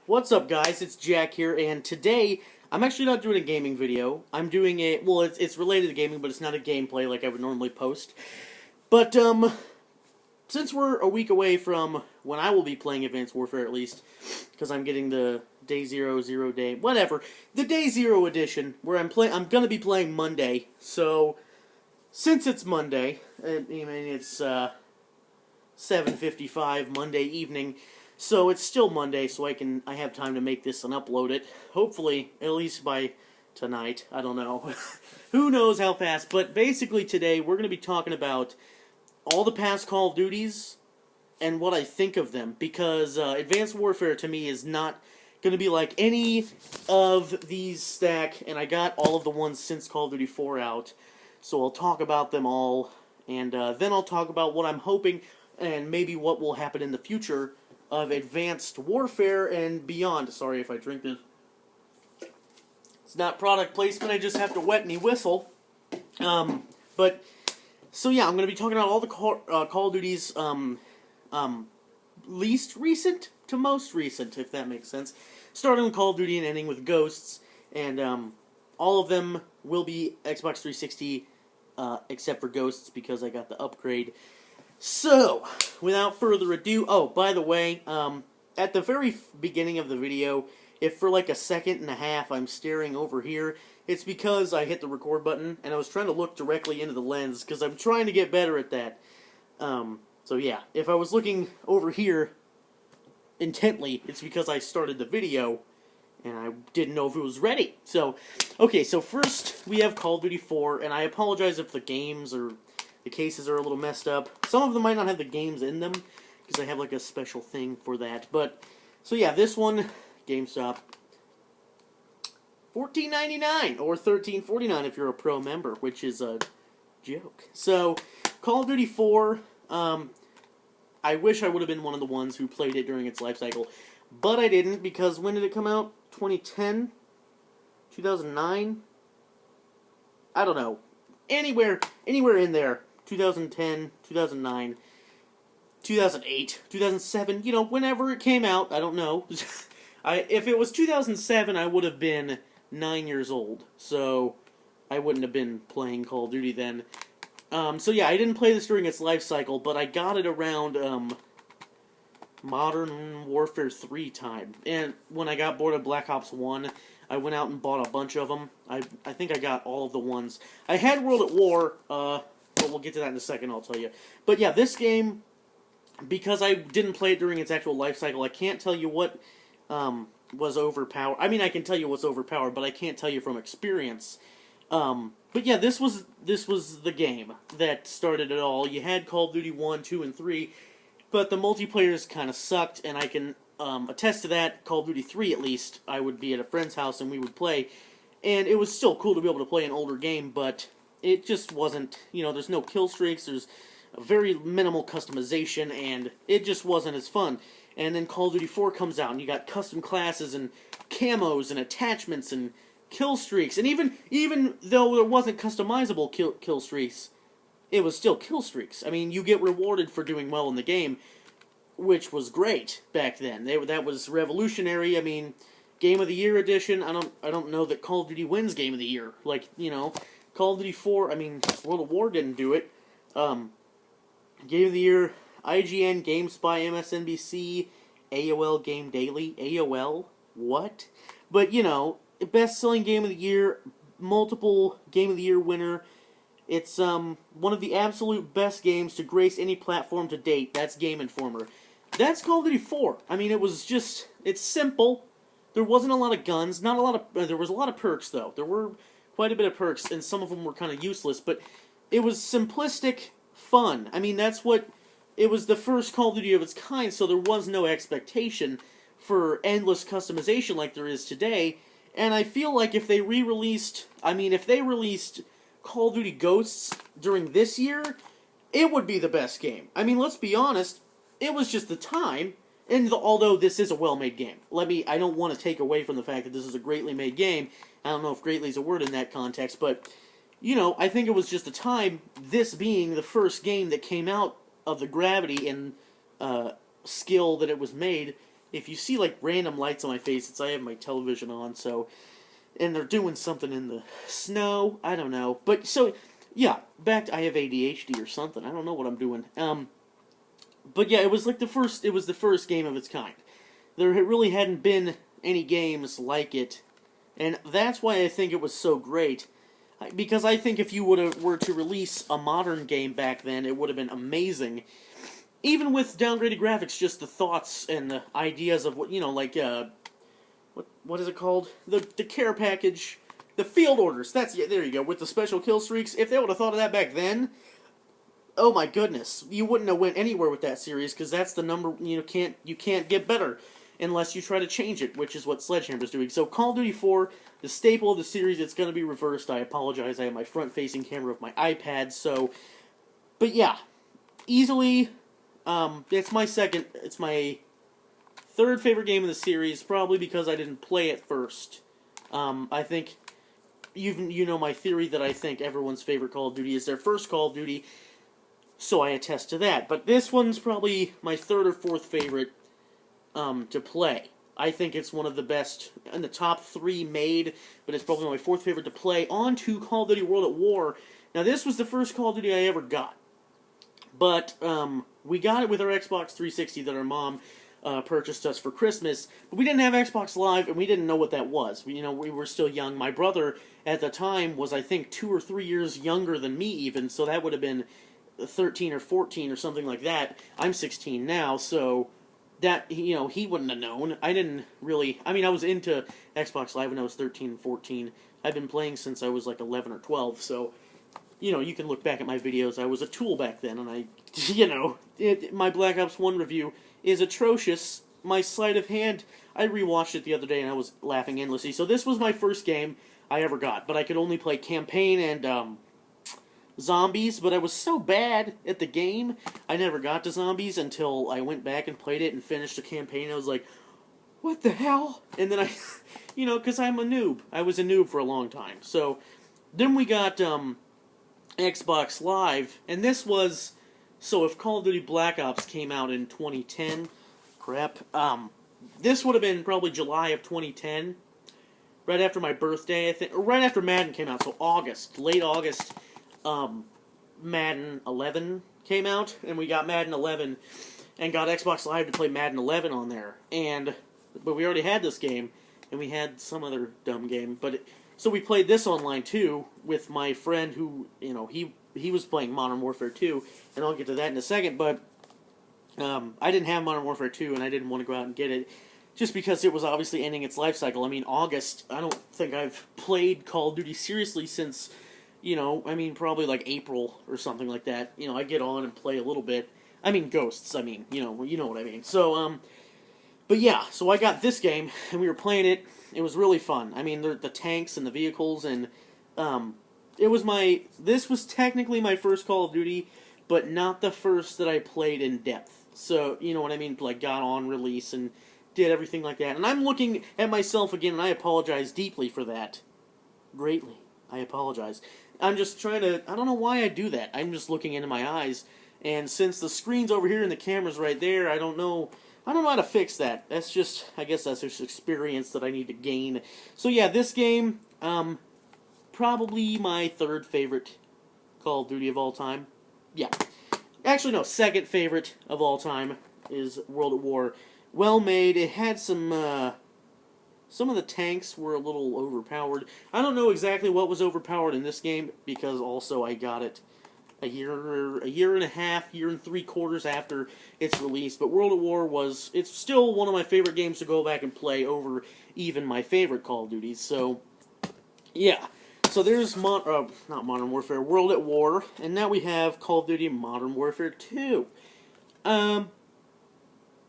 What's up, guys? It's Jack here, and today I'm actually not doing a gaming video. I'm doing a it's related to gaming, but it's not a gameplay like I would normally post. But since we're a week away from when I will be playing Advanced Warfare, at least, because I'm getting the Day Zero, Zero Day, whatever, the Day Zero edition, where I'm gonna be playing Monday. So since it's Monday, I mean it's 7:55 Monday evening. So it's still Monday, so I have time to make this and upload it. Hopefully, at least by tonight. I don't know. Who knows how fast. But basically today, we're going to be talking about all the past Call of Duties and what I think of them. Because Advanced Warfare, to me, is not going to be like any of these stack. And I got all of the ones since Call of Duty 4 out. So I'll talk about them all. And then I'll talk about what I'm hoping and maybe what will happen in the future of Advanced Warfare and beyond. Sorry if I drink this. It's not product placement, I just have to wet me whistle. But, so yeah, I'm going to be talking about all the Call of Duty's least recent to most recent, if that makes sense. Starting with Call of Duty and ending with Ghosts. And all of them will be Xbox 360, except for Ghosts, because I got the upgrade. So, without further ado, oh, by the way, at the very beginning of the video, if for like a second and a half I'm staring over here, it's because I hit the record button, and I was trying to look directly into the lens, because I'm trying to get better at that. So yeah, if I was looking over here intently, it's because I started the video, and I didn't know if it was ready. So, okay, so first we have Call of Duty 4, and I apologize if the games or the cases are a little messed up. Some of them might not have the games in them, because I have like a special thing for that. But, so yeah, this one, GameStop, $14.99 or $13.49 if you're a pro member, which is a joke. So, Call of Duty 4, I wish I would have been one of the ones who played it during its life cycle, but I didn't, because when did it come out? 2010? 2009? I don't know. Anywhere in there. 2010, 2009, 2008, 2007, you know, whenever it came out, I don't know. If it was 2007, I would have been 9 years old, so I wouldn't have been playing Call of Duty then. So yeah, I didn't play this during its life cycle, but I got it around Modern Warfare 3 time. And when I got bored of Black Ops 1, I went out and bought a bunch of them. I think I got all of the ones. I had World at War, but we'll get to that in a second, I'll tell you. But yeah, this game, because I didn't play it during its actual life cycle, I can't tell you what was overpowered. I mean, I can tell you what's overpowered, but I can't tell you from experience. But yeah, this was the game that started it all. You had Call of Duty 1, 2, and 3, but the multiplayers kind of sucked, and I can attest to that. Call of Duty 3, at least, I would be at a friend's house and we would play, and it was still cool to be able to play an older game, but it just wasn't, you know, there's no kill streaks, there's a very minimal customization, and it just wasn't as fun. And then Call of Duty 4 comes out, and you got custom classes, and camos, and attachments, and kill streaks, and even though there wasn't customizable kill streaks, it was still kill streaks. I mean, you get rewarded for doing well in the game, which was great back then. That was revolutionary. I mean, Game of the Year edition, I don't know that Call of Duty wins Game of the Year. Like, you know, Call of Duty 4, I mean, World of War didn't do it. Game of the Year, IGN, GameSpy, MSNBC, AOL Game Daily. AOL? What? But, you know, best-selling Game of the Year, multiple Game of the Year winner. It's one of the absolute best games to grace any platform to date. That's Game Informer. That's Call of Duty 4. I mean, it was just, it's simple. There wasn't a lot of guns, not a lot of, there was a lot of perks, though. There were quite a bit of perks, and some of them were kind of useless, but it was simplistic fun. I mean, that's what, it was the first Call of Duty of its kind, so there was no expectation for endless customization like there is today, and I feel like if they re-released, I mean, if they released Call of Duty Ghosts during this year, it would be the best game. I mean, let's be honest, it was just the time, and although this is a well-made game, I don't want to take away from the fact that this is a greatly made game. I don't know if greatly is a word in that context, but, you know, I think it was just the time, this being the first game that came out of the gravity and skill that it was made, if you see like random lights on my face, it's I have my television on, so and they're doing something in the snow. I don't know, but so yeah, back to I have ADHD or something. I don't know what I'm doing. But yeah, it was like the first. It was the first game of its kind. There really hadn't been any games like it, and that's why I think it was so great. Because I think if you were to release a modern game back then, it would have been amazing. Even with downgraded graphics, just the thoughts and the ideas of what like what is it called? The care package, the field orders. That's there you go with the special kill streaks. If they would have thought of that back then, oh my goodness, you wouldn't have went anywhere with that series because that's the number you can't get better unless you try to change it, which is what Sledgehammer's doing. So Call of Duty 4, the staple of the series, it's going to be reversed. I apologize. I have my front-facing camera of my iPad, so but yeah, easily it's my third favorite game of the series, probably because I didn't play it first. I think you know my theory that I think everyone's favorite Call of Duty is their first Call of Duty, so I attest to that. But this one's probably my third or fourth favorite to play. I think it's one of the best in the top 3 made, but it's probably my fourth favorite to play. On to Call of Duty World at War. Now this was the first Call of Duty I ever got, but we got it with our Xbox 360 that our mom purchased us for Christmas, but we didn't have Xbox Live, and we didn't know what that was. We were still young. My brother, at the time, was, I think, 2 or 3 years younger than me, even, so that would have been 13 or 14 or something like that. I'm 16 now, so that, he wouldn't have known. I didn't really, I was into Xbox Live when I was 13 and 14. I've been playing since I was, like, 11 or 12, so you can look back at my videos. I was a tool back then, and my Black Ops 1 review is atrocious. My sleight of hand, I rewatched it the other day and I was laughing endlessly. So this was my first game I ever got, but I could only play campaign and zombies, but I was so bad at the game, I never got to zombies until I went back and played it and finished the campaign. I was like, what the hell? And then I, because I'm a noob. I was a noob for a long time. So then we got Xbox Live, and this was, so if Call of Duty Black Ops came out in 2010, this would have been probably July of 2010, right after my birthday, I think, or right after Madden came out, so August, late August, Madden 11 came out, and we got Madden 11, and got Xbox Live to play Madden 11 on there, but we already had this game, and we had some other dumb game, so we played this online too with my friend who, he was playing Modern Warfare 2, and I'll get to that in a second, but I didn't have Modern Warfare 2, and I didn't want to go out and get it, just because it was obviously ending its life cycle. August, I don't think I've played Call of Duty seriously since, probably like April or something like that. I get on and play a little bit. Ghosts, you know what I mean. So, but yeah, so I got this game, and we were playing it. It was really fun. The tanks and the vehicles, and this was technically my first Call of Duty, but not the first that I played in depth. So, you know what I mean? Like, got on release and did everything like that. And I'm looking at myself again, and I apologize deeply for that. Greatly. I apologize. I'm just trying to, I don't know why I do that. I'm just looking into my eyes, and since the screen's over here and the camera's right there, I don't know how to fix that. That's just, I guess that's just experience that I need to gain. So yeah, this game, probably my third favorite Call of Duty of all time. Yeah. Actually, no, second favorite of all time is World at War. Well made. It had some of the tanks were a little overpowered. I don't know exactly what was overpowered in this game, because also I got it a year and a half, year and 3/4 after its release. But World at War it's still one of my favorite games to go back and play over even my favorite Call of Duty. So, yeah. So there's not Modern Warfare, World at War, and now we have Call of Duty Modern Warfare 2. I'm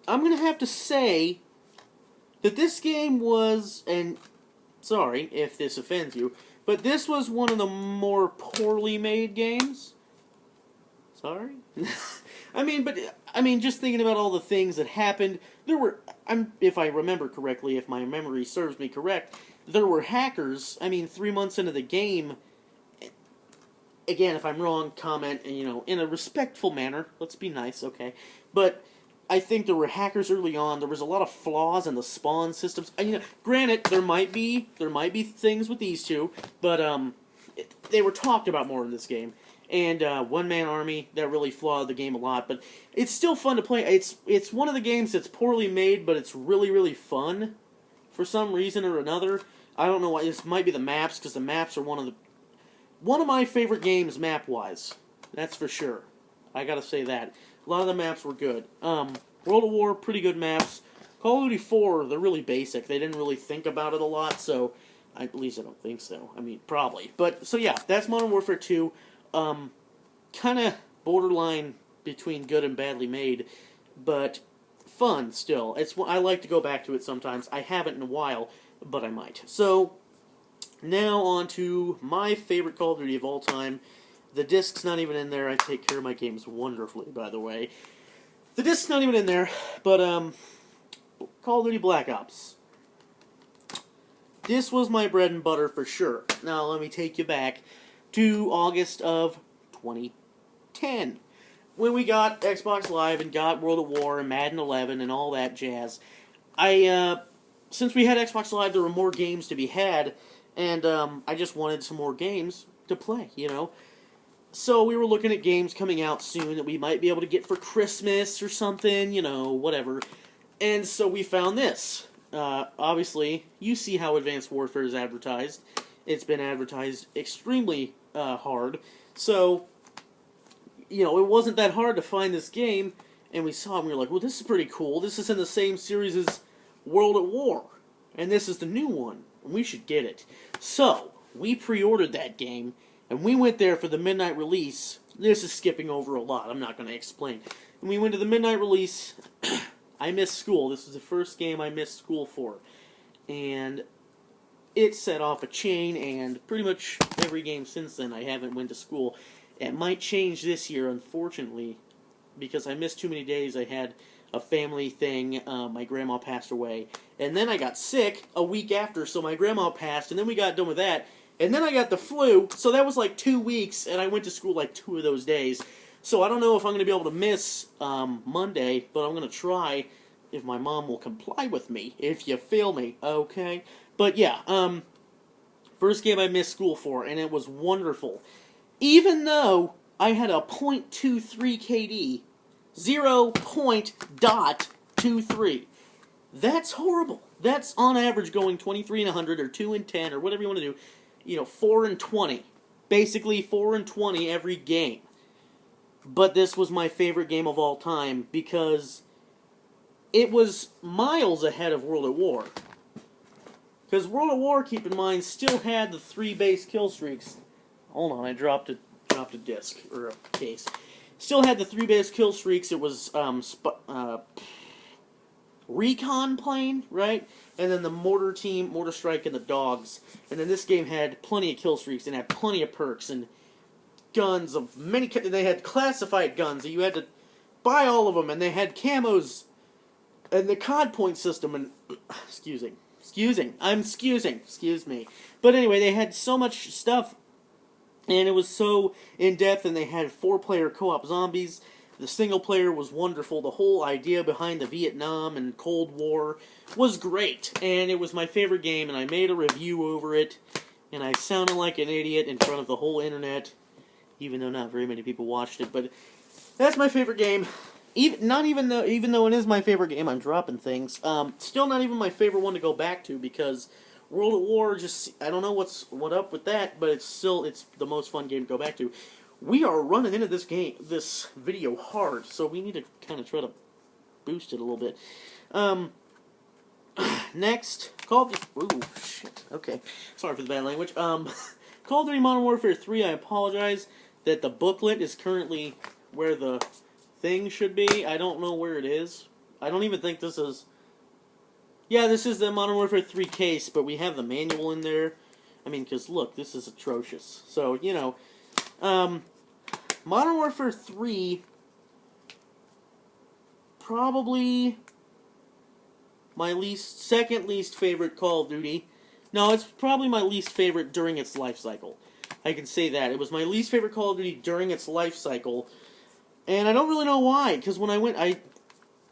going to have to say that this game was, and sorry if this offends you, but this was one of the more poorly made games. Sorry? Just thinking about all the things that happened, there were, if I remember correctly, if my memory serves me correct, there were hackers, 3 months into the game. Again, if I'm wrong, comment, in a respectful manner. Let's be nice, okay? But I think there were hackers early on. There was a lot of flaws in the spawn systems. Granted, there might be things with these two, but they were talked about more in this game. And one-man army that really flawed the game a lot, but it's still fun to play. It's one of the games that's poorly made, but it's really, really fun for some reason or another. I don't know why. This might be the maps, because the maps are one of my favorite games map-wise. That's for sure. I gotta say that. A lot of the maps were good. World of War, pretty good maps. Call of Duty 4, they're really basic. They didn't really think about it a lot, so at least I don't think so. I mean, probably. But, so yeah, that's Modern Warfare 2. Kind of borderline between good and badly made, but fun still. I like to go back to it sometimes. I haven't in a while, but I might. So, now on to my favorite Call of Duty of all time. The disc's not even in there. I take care of my games wonderfully, by the way. The disc's not even in there, but, Call of Duty Black Ops. This was my bread and butter for sure. Now, let me take you back to August of 2010, when we got Xbox Live and got World at War and Madden 11 and all that jazz. Since we had Xbox Live, there were more games to be had, and I just wanted some more games to play, So we were looking at games coming out soon that we might be able to get for Christmas or something, whatever. And so we found this. Obviously, you see how Advanced Warfare is advertised. It's been advertised extremely hard. So, it wasn't that hard to find this game, and we saw it and we were like, well, this is pretty cool. This is in the same series as World at War, and this is the new one, and we should get it. So, we pre-ordered that game, and we went there for the midnight release. This is skipping over a lot. I'm not going to explain. And we went to the midnight release. I missed school. This was the first game I missed school for. And it set off a chain, and pretty much every game since then I haven't went to school. It might change this year, unfortunately, because I missed too many days. I had a family thing. My grandma passed away. And then I got sick a week after, so my grandma passed, and then we got done with that. And then I got the flu, so that was like 2 weeks, and I went to school like 2 of those days. So I don't know if I'm going to be able to miss Monday, but I'm going to try if my mom will comply with me, if you feel me, okay? But yeah, first game I missed school for, and it was wonderful. Even though I had a .23 KD, 0.23. That's horrible. That's on average going 23 and 100, or 2 and 10, or whatever you want to do. 4 and 20. Basically 4 and 20 every game. But this was my favorite game of all time because it was miles ahead of World at War. Because World at War, keep in mind, still had the 3 base kill streaks. Hold on, I dropped a disc, or a case. Still had the 3 base kill streaks. It was recon plane, right? And then the mortar team, mortar strike, and the dogs. And then this game had plenty of kill streaks and had plenty of perks and guns of many. They had classified guns that you had to buy all of them, and they had camos and the COD point system. And excuse me. But anyway, they had so much stuff, and it was so in depth. And they had 4-player co-op zombies. The single player was wonderful. The whole idea behind the Vietnam and Cold War was great, and it was my favorite game. And I made a review over it, and I sounded like an idiot in front of the whole internet, even though not very many people watched it. But that's my favorite game. Even though it is my favorite game, I'm dropping things. Still not even my favorite one to go back to, because World at War, I don't know what up with that, but it's the most fun game to go back to. We are running into this video hard, so we need to kind of try to boost it a little bit. Next, Call of Duty. Ooh, shit. Okay, sorry for the bad language. Call of Duty Modern Warfare 3. I apologize that the booklet is currently where the thing should be. I don't know where it is. I don't even think this is. Yeah, this is the Modern Warfare 3 case, but we have the manual in there. I mean, because look, this is atrocious. So, Modern Warfare 3, probably my second least favorite Call of Duty. No, it's probably my least favorite during its life cycle. I can say that. It was my least favorite Call of Duty during its life cycle, and I don't really know why, because when I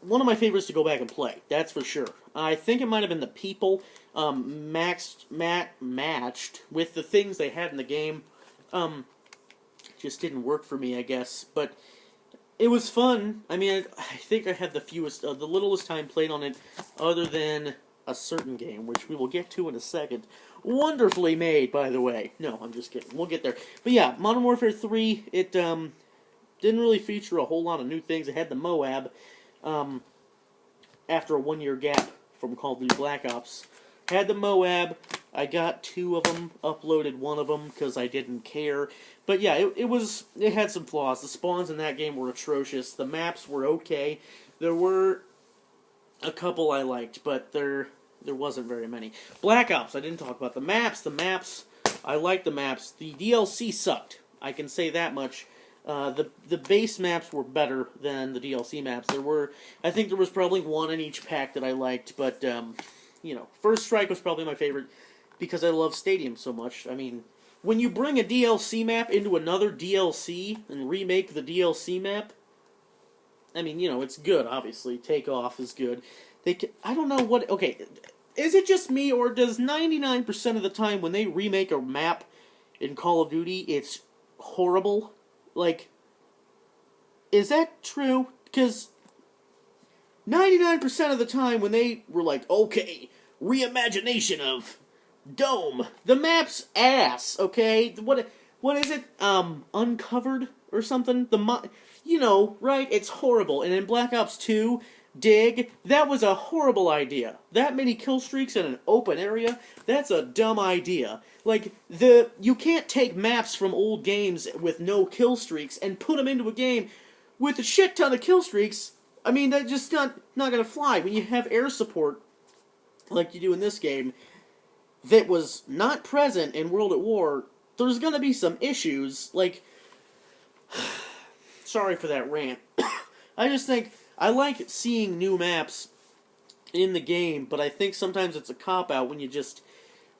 one of my favorites to go back and play. That's for sure. I think it might have been the people matched with the things they had in the game. Just didn't work for me, I guess. But it was fun. I mean, I think I had the littlest time played on it, other than a certain game, which we will get to in a second. Wonderfully made, by the way. No, I'm just kidding. We'll get there. But yeah, Modern Warfare 3, it didn't really feature a whole lot of new things. It had the Moab, after a 1-year gap from Call of Duty Black Ops. Had the Moab. I got 2 of them, uploaded 1 of them because I didn't care. But yeah, it had some flaws. The spawns in that game were atrocious. The maps were okay. There were a couple I liked, but there wasn't very many. Black Ops, I didn't talk about the maps. The maps, I liked the maps. The DLC sucked. I can say that much. The base maps were better than the DLC maps. I think there was probably 1 in each pack that I liked, but, First Strike was probably my favorite because I love Stadium so much. I mean, when you bring a DLC map into another DLC and remake the DLC map, I mean, it's good, obviously. Takeoff is good. I don't know what... Okay, is it just me, or does 99% of the time when they remake a map in Call of Duty, it's horrible? Like, is that true? Because 99% of the time when they were like, okay, reimagination of Dome, the map's ass, okay? What is it? Uncovered or something? Right? It's horrible. And in Black Ops 2, Dig, that was a horrible idea. That many kill streaks in an open area, that's a dumb idea. Like, you can't take maps from old games with no kill streaks and put them into a game with a shit ton of kill streaks. I mean, that's just not gonna fly. When you have air support, like you do in this game, that was not present in World at War, there's gonna be some issues. Like, sorry for that rant. I just think, I like seeing new maps in the game, but I think sometimes it's a cop-out when you just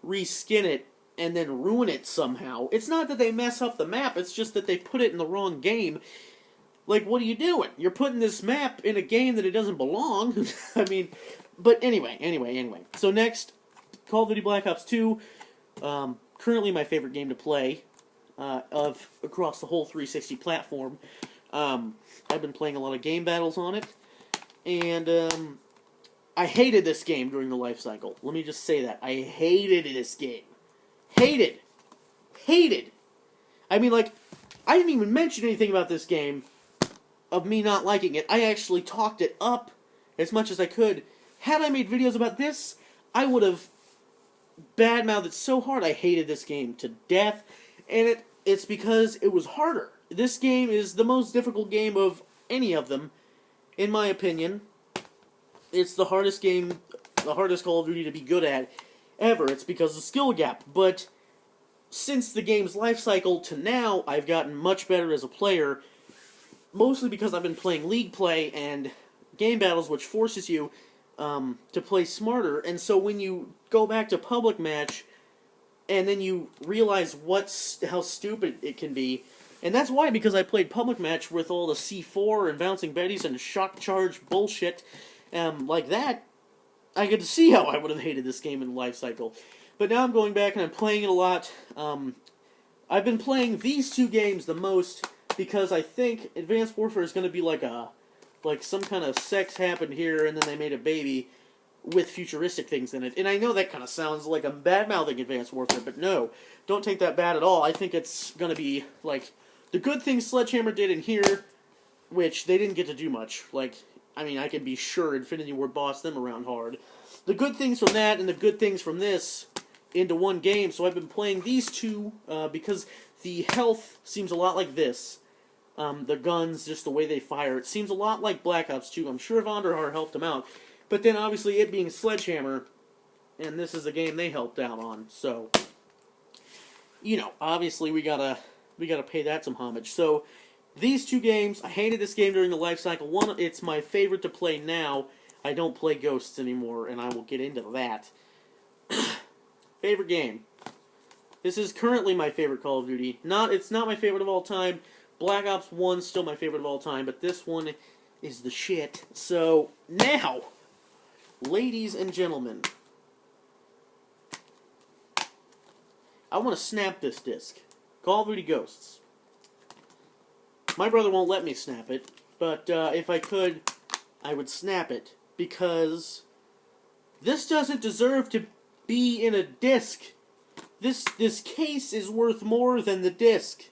reskin it and then ruin it somehow. It's not that they mess up the map, it's just that they put it in the wrong game. Like, what are you doing? You're putting this map in a game that it doesn't belong. I mean, but anyway. So next, Call of Duty Black Ops 2, currently my favorite game to play across the whole 360 platform. I've been playing a lot of game battles on it, and I hated this game during the life cycle. Let me just say that. I hated this game. Hated. I mean, like, I didn't even mention anything about this game of me not liking it. I actually talked it up as much as I could. Had I made videos about this, I would have badmouthed it so hard. I hated this game to death, and it's because it was harder. This game is the most difficult game of any of them, in my opinion. It's the hardest game, the hardest Call of Duty to be good at ever. It's because of the skill gap. But since the game's life cycle to now, I've gotten much better as a player, mostly because I've been playing League Play and game battles, which forces you to play smarter. And so when you go back to Public Match, and then you realize how stupid it can be. And that's why, because I played Public Match with all the C4 and Bouncing Betties and Shock Charge bullshit like that, I get to see how I would have hated this game in the life cycle. But now I'm going back and I'm playing it a lot. I've been playing these 2 games the most because I think Advanced Warfare is going to be like some kind of sex happened here and then they made a baby with futuristic things in it. And I know that kind of sounds like I'm bad-mouthing Advanced Warfare, but no, don't take that bad at all. I think it's going to be like the good things Sledgehammer did in here, which they didn't get to do much. Like, I mean, I can be sure Infinity Ward bossed them around hard. The good things from that and the good things from this into one game, so I've been playing these 2 because the health seems a lot like this. The guns, just the way they fire, it seems a lot like Black Ops 2. I'm sure Vonderhaar helped them out. But then, obviously, it being Sledgehammer, and this is a game they helped out on, so, obviously we gotta pay that some homage. So, these 2 games, I hated this game during the life cycle. One, it's my favorite to play now. I don't play Ghosts anymore, and I will get into that. Favorite game. This is currently my favorite Call of Duty. It's not my favorite of all time. Black Ops 1's still my favorite of all time, but this one is the shit. So, now, ladies and gentlemen, I want to snap this disc. Call of Duty Ghosts. My brother won't let me snap it, but if I could, I would snap it, because this doesn't deserve to be in a disc. This case is worth more than the disc.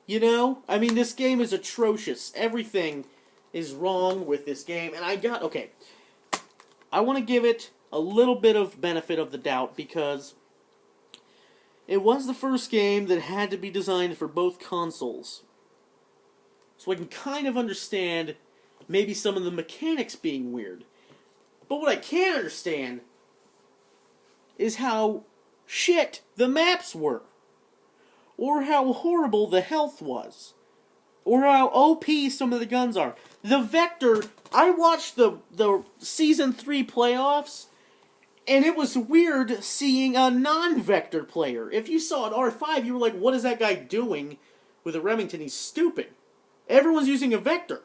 You know? I mean, this game is atrocious. Everything is wrong with this game, and okay. I want to give it a little bit of benefit of the doubt, because it was the first game that had to be designed for both consoles. So I can kind of understand maybe some of the mechanics being weird. But what I can't understand is how shit the maps were. Or how horrible the health was. Or how OP some of the guns are. The Vector, I watched the Season 3 playoffs, and it was weird seeing a non-Vector player. If you saw an R5, you were like, what is that guy doing with a Remington? He's stupid. Everyone's using a Vector.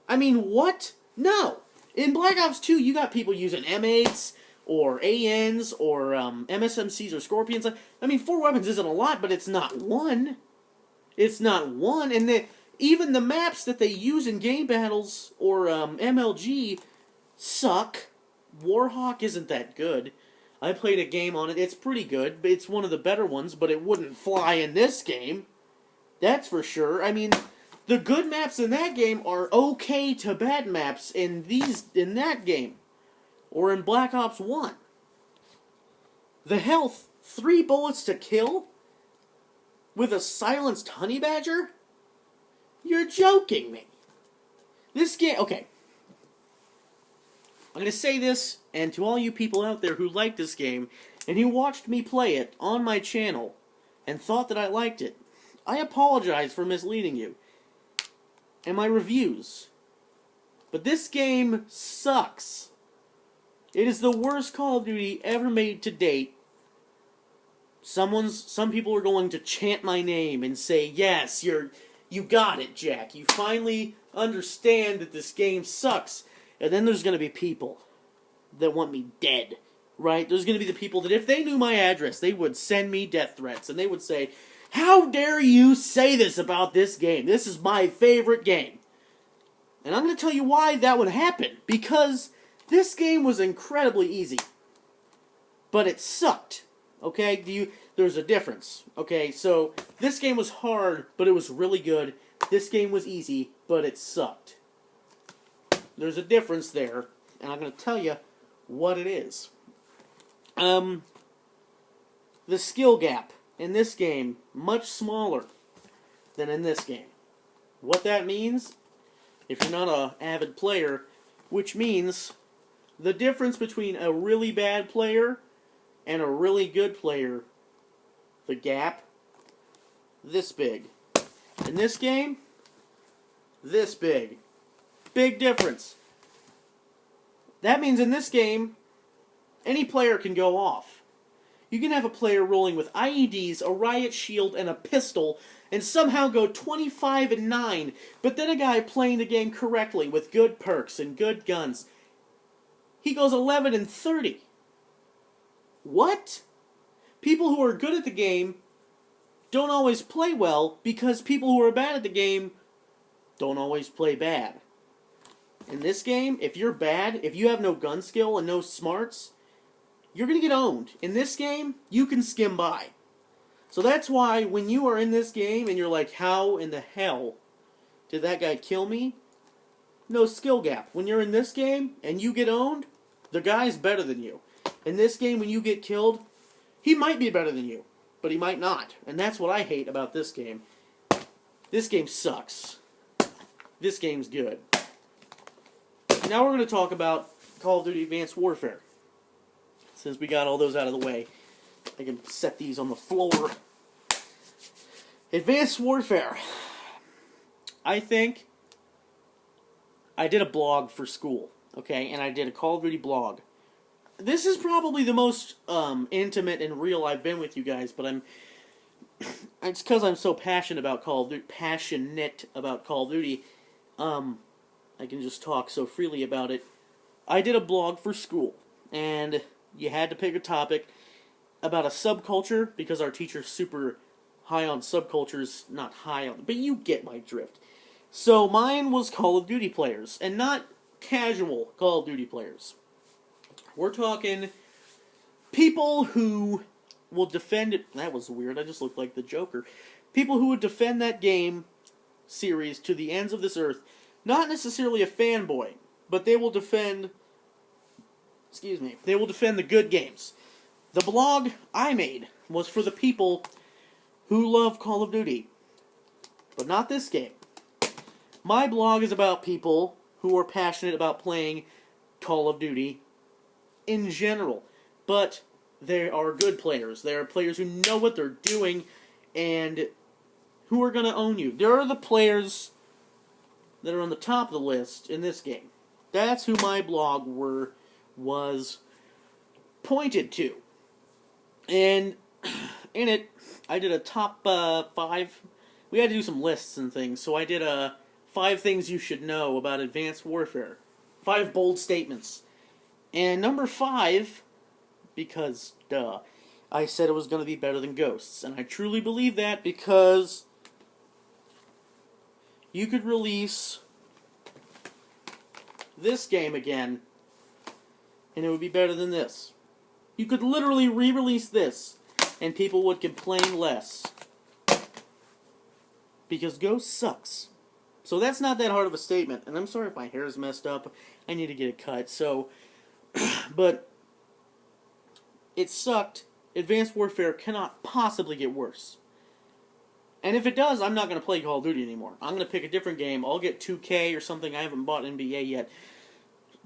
I mean, what? No. In Black Ops 2, you got people using M8s, or ANs, or MSMCs, or Scorpions. I mean, 4 weapons isn't a lot, but it's not one. It's not one. And even the maps that they use in game battles, or MLG, suck. Warhawk isn't that good. I played a game on it. It's pretty good, but it's one of the better ones, but it wouldn't fly in this game. That's for sure. I mean, the good maps in that game are okay to bad maps in that game. Or in Black Ops 1. The health, 3 bullets to kill? With a silenced honey badger? You're joking me. This game, okay. I'm going to say this, and to all you people out there who like this game, and who watched me play it on my channel, and thought that I liked it, I apologize for misleading you. And my reviews. But this game sucks. It is the worst Call of Duty ever made to date. Some people are going to chant my name and say, yes, you got it, Jack. You finally understand that this game sucks. And then there's going to be people that want me dead, right? There's going to be the people that if they knew my address, they would send me death threats. And they would say, how dare you say this about this game? This is my favorite game. And I'm going to tell you why that would happen. Because this game was incredibly easy. But it sucked. Okay? There's a difference. Okay? So, this game was hard, but it was really good. This game was easy, but it sucked. There's a difference there. And I'm going to tell you what it is. The skill gap in this game, much smaller than in this game. What that means, if you're not an avid player, which means the difference between a really bad player and a really good player, the gap, this big. In this game, this big. Big difference. That means in this game, any player can go off. You can have a player rolling with IEDs, a riot shield, and a pistol, and somehow go 25-9, but then a guy playing the game correctly with good perks and good guns, he goes 11-30. What? People who are good at the game don't always play well because people who are bad at the game don't always play bad. In this game, if you're bad, if you have no gun skill and no smarts, you're going to get owned. In this game, you can skim by. So that's why when you are in this game and you're like, how in the hell did that guy kill me? No skill gap. When you're in this game and you get owned, the guy's better than you. In this game, when you get killed, he might be better than you, but he might not. And that's what I hate about this game. This game sucks. This game's good. Now we're going to talk about Call of Duty Advanced Warfare. Since we got all those out of the way, I can set these on the floor. Advanced Warfare. I think I did a blog for school, okay, and I did a Call of Duty blog. This is probably the most intimate and real I've been with you guys, but it's because I'm so passionate about Call of Duty. I can just talk so freely about it. I did a blog for school, and you had to pick a topic about a subculture, because our teacher's super high on subcultures, not high on, but you get my drift. So mine was Call of Duty players, and not casual Call of Duty players. We're talking people who will defend it. That was weird, I just looked like the Joker. People who would defend that game series to the ends of this earth. Not necessarily a fanboy, but they will defend, they will defend the good games. The blog I made was for the people who love Call of Duty, but not this game. My blog is about people who are passionate about playing Call of Duty in general, but they are good players. They are players who know what they're doing and who are going to own you. There are the players that are on the top of the list in this game. That's who my blog was pointed to. And in it, I did a top 5. We had to do some lists and things, so I did 5 things you should know about Advanced Warfare. 5 bold statements. And number 5, because, duh, I said it was going to be better than Ghosts. And I truly believe that, because you could release this game again, and it would be better than this. You could literally re-release this, and people would complain less. Because Ghost sucks. So that's not that hard of a statement. And I'm sorry if my hair is messed up. I need to get it cut. So, but it sucked. Advanced Warfare cannot possibly get worse. And if it does, I'm not going to play Call of Duty anymore. I'm going to pick a different game. I'll get 2K or something. I haven't bought NBA yet.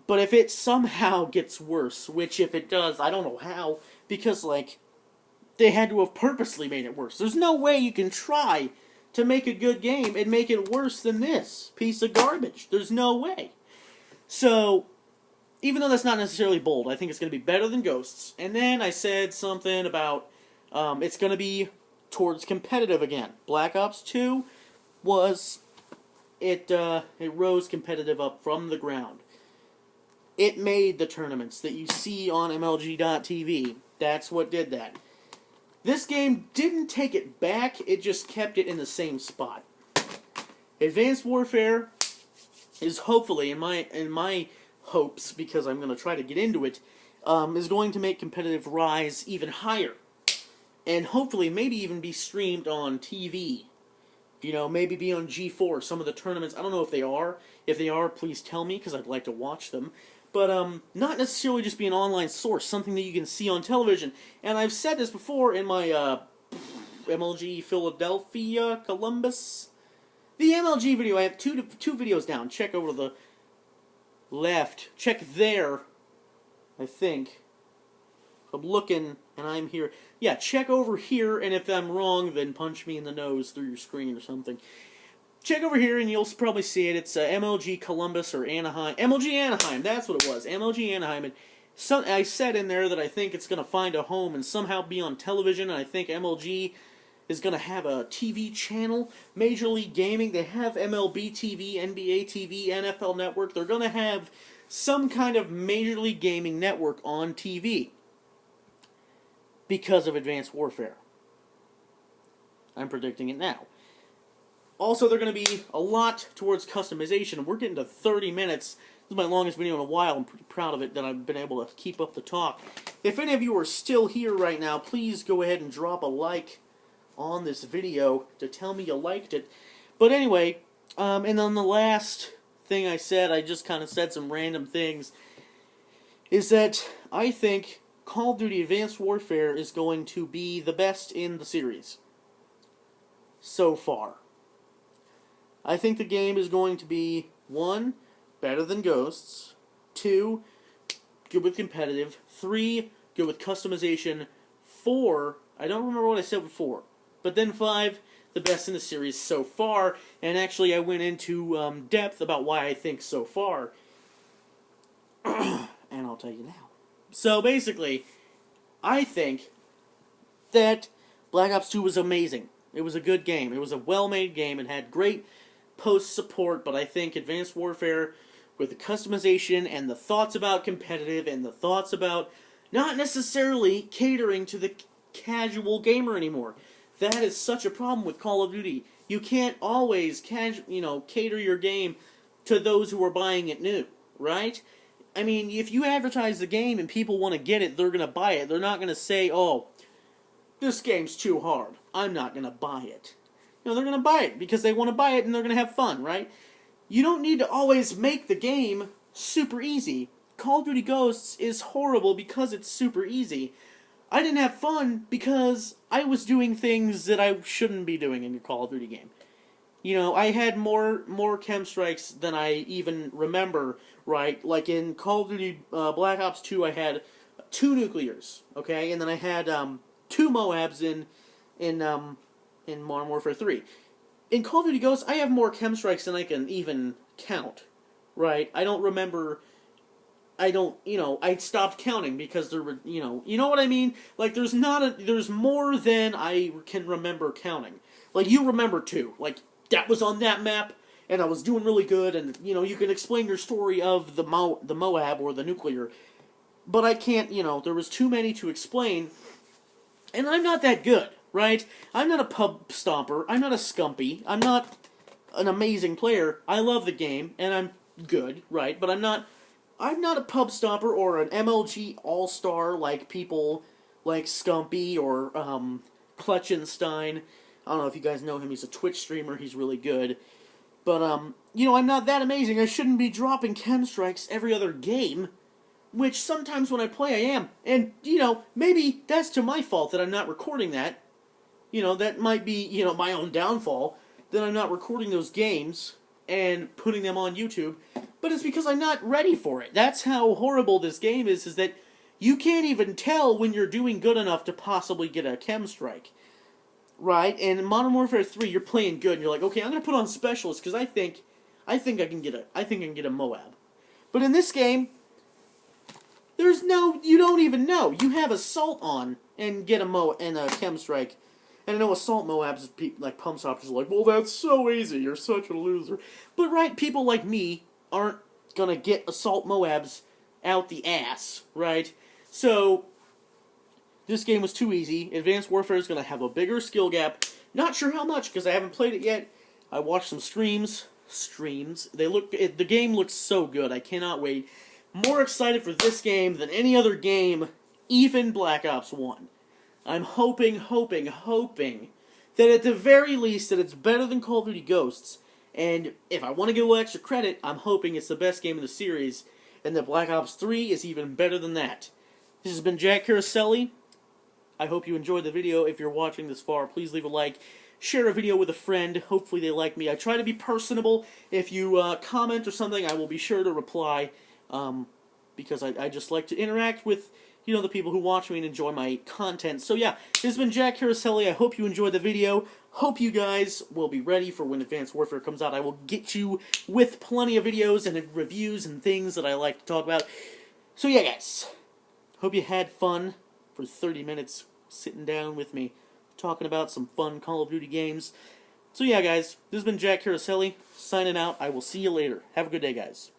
But if it somehow gets worse, which if it does, I don't know how, because, like, they had to have purposely made it worse. There's no way you can try to make a good game and make it worse than this piece of garbage. There's no way. So, even though that's not necessarily bold, I think it's going to be better than Ghosts. And then I said something about it's going to be towards competitive again. Black Ops 2 was, it rose competitive up from the ground. It made the tournaments that you see on MLG.TV. That's what did that. This game didn't take it back, it just kept it in the same spot. Advanced Warfare is hopefully, in my hopes, because I'm going to try to get into it, is going to make competitive rise even higher. And hopefully maybe even be streamed on TV. You know, maybe be on G4, some of the tournaments. I don't know if they are. If they are, please tell me, because I'd like to watch them. But not necessarily just be an online source, something that you can see on television. And I've said this before in my MLG Philadelphia, Columbus. The MLG video, I have two videos down. Check over to the left. Check there, I think. I'm looking, and I'm here. Yeah, check over here, and if I'm wrong, then punch me in the nose through your screen or something. Check over here, and you'll probably see it. It's MLG Columbus or Anaheim. MLG Anaheim, that's what it was. MLG Anaheim. And I said in there that I think it's going to find a home and somehow be on television, and I think MLG is going to have a TV channel. Major League Gaming, they have MLB TV, NBA TV, NFL Network. They're going to have some kind of Major League Gaming network on TV. Because of Advanced Warfare. I'm predicting it now. Also, they're going to be a lot towards customization. We're getting to 30 minutes. This is my longest video in a while. I'm pretty proud of it that I've been able to keep up the talk. If any of you are still here right now, please go ahead and drop a like on this video to tell me you liked it. But anyway, and then the last thing I said, I just kind of said some random things, is that I think Call of Duty Advanced Warfare is going to be the best in the series. So far. I think the game is going to be, 1, better than Ghosts, 2, good with competitive, 3, good with customization, 4, I don't remember what I said before, but then 5, the best in the series so far, and actually I went into depth about why I think so far, and I'll tell you now. So basically, I think that Black Ops 2 was amazing. It was a good game. It was a well-made game. It had great post-support, but I think Advanced Warfare, with the customization and the thoughts about competitive and the thoughts about not necessarily catering to the casual gamer anymore. That is such a problem with Call of Duty. You can't always cater your game to those who are buying it new, right? I mean, if you advertise the game and people want to get it, they're going to buy it. They're not going to say, oh, this game's too hard, I'm not going to buy it. No, they're going to buy it because they want to buy it and they're going to have fun, right? You don't need to always make the game super easy. Call of Duty Ghosts is horrible because it's super easy. I didn't have fun because I was doing things that I shouldn't be doing in a Call of Duty game. You know, I had more chem strikes than I even remember, right? Like in Call of Duty Black Ops 2, I had 2 nuclears, okay? And then I had 2 Moabs in Modern Warfare 3. In Call of Duty Ghosts, I have more chem strikes than I can even count, right? I don't remember... I stopped counting because there were, you know what I mean? Like, there's more than I can remember counting. Like, you remember 2. Like, that was on that map, and I was doing really good, and, you can explain your story of the Moab or the nuclear. But I can't, there was too many to explain, and I'm not that good, right? I'm not a pub stomper, I'm not a scumpy, I'm not an amazing player. I love the game, and I'm good, right? But I'm not a pub stomper or an MLG all-star like people like Scumpy or Clutchenstein. I don't know if you guys know him. He's a Twitch streamer. He's really good. But, I'm not that amazing. I shouldn't be dropping chem strikes every other game, which sometimes when I play I am. And, maybe that's to my fault that I'm not recording that. That might be, my own downfall, that I'm not recording those games and putting them on YouTube. But it's because I'm not ready for it. That's how horrible this game is that you can't even tell when you're doing good enough to possibly get a chem strike. Right? And in Modern Warfare 3, you're playing good, and you're like, okay, I'm gonna put on specialist because I think I can get a Moab. But in this game, you don't even know. You have assault on and get a chem strike. And I know assault Moabs, like pump stoppers, are like, well, that's so easy. You're such a loser. But right, people like me aren't gonna get assault Moabs out the ass, right? So, this game was too easy. Advanced Warfare is gonna have a bigger skill gap. Not sure how much, because I haven't played it yet. I watched some streams. The game looks so good. I cannot wait. More excited for this game than any other game, even Black Ops 1. I'm hoping that at the very least that it's better than Call of Duty Ghosts. And if I want to give a little extra credit, I'm hoping it's the best game in the series, and that Black Ops 3 is even better than that. This has been Jack Caroselli. I hope you enjoyed the video. If you're watching this far, please leave a like. Share a video with a friend. Hopefully they like me. I try to be personable. If you comment or something, I will be sure to reply, because I just like to interact with the people who watch me and enjoy my content. So yeah, this has been Jack Caroselli. I hope you enjoyed the video. Hope you guys will be ready for when Advanced Warfare comes out. I will get you with plenty of videos and reviews and things that I like to talk about. So yeah, guys. Hope you had fun for 30 minutes sitting down with me talking about some fun Call of Duty games. So yeah, guys. This has been Jack Caroselli signing out. I will see you later. Have a good day, guys.